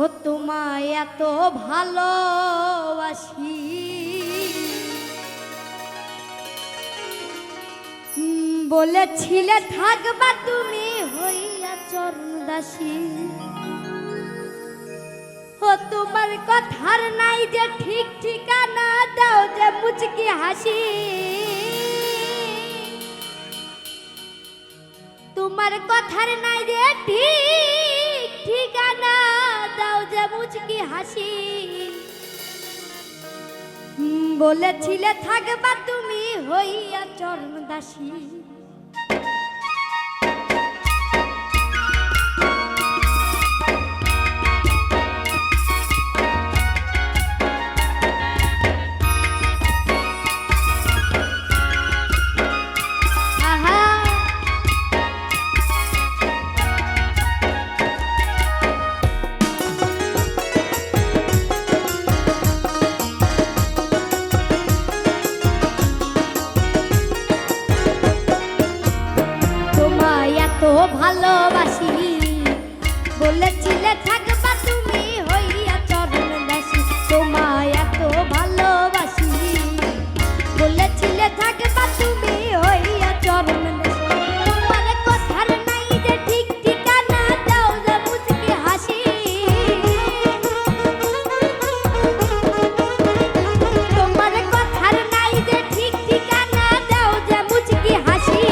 ও তোমায় এত ভালোবাসি, বলেছিলে থাকবা তুমি হইয়া চরণদাসী। ও তোমার কথার নাই যে ঠিক ঠিকানা, দাও যে মুচকি হাসি। তোমার কথার নাই যে ঠিক ঠিকানা, দাও যে মুচকি হাসি। বলেছিলে থাকবা তুমি হইয়া চরণদাসী। ভালোবাসি, বলেছিলে থাকবা তুমি হইয়া চরণদাসী। তোমায় এত ভালোবাসি, বলেছিলে থাকবা তুমি হইয়া চরণদাসী। তোমার কথার নাই যে ঠিক ঠিকানা, দাও যে মুচকি হাসি। তোমার কথার নাই যে ঠিক ঠিকানা, দাও যে মুচকি হাসি।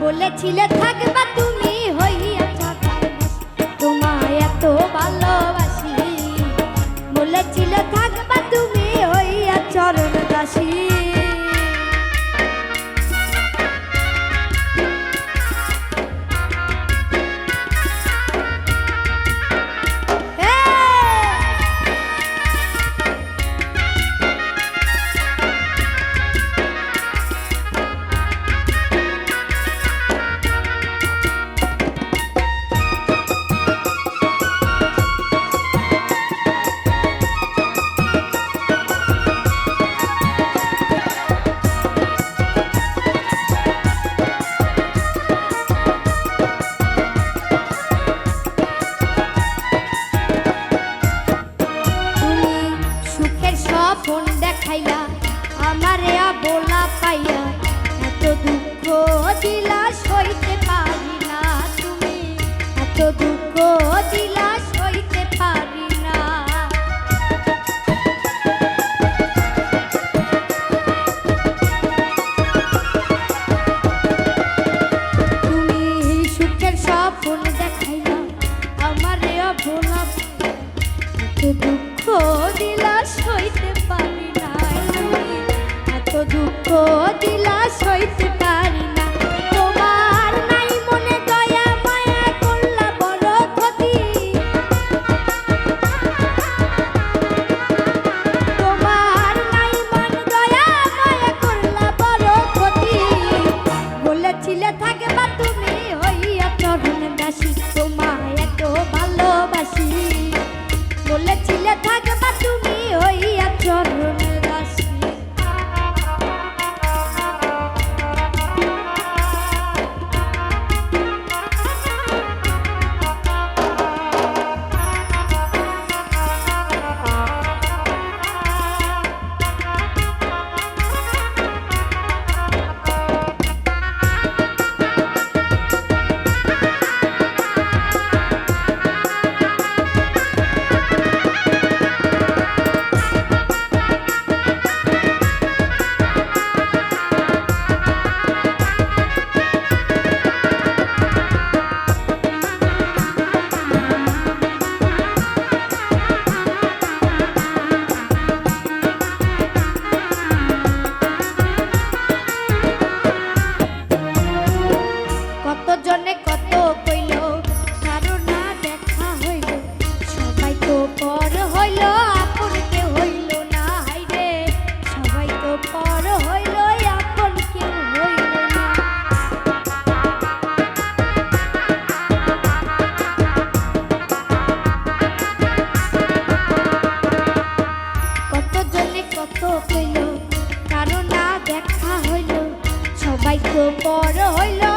বলেছিলে থাকবা তুমি হইয়া চরণদাসী। তোমায় এত ভালোবাসি, বলেছিলে থাকবা তুমি হইয়া চরণদাসী। স্বপন দেখাইলা আমারে বলা পাইয়া, এত দুঃখ দিলা সইতে পারি না। তুমি এত দুঃখ দিলা সইতে পারি না। তুমি সুখের স্বপন দেখাইলা আমারে বলা, এত দুঃখ দিলা সইতে পারি না। এত দুঃখ দিলা সইতে পারি না। তোমার নাই মনে দয়া মায়া, করলা বড় ক্ষতি। তোমার নাই মনে দয়া মায়া, করলা বড় ক্ষতি। বলেছিলে থাকবা তুমি হইয়া চরণদাসী। তোমায় এত ভালোবাসি, বলেছিলে থাকবা তুমি হইয়া চরণদাসী। সবাই তো পর হইল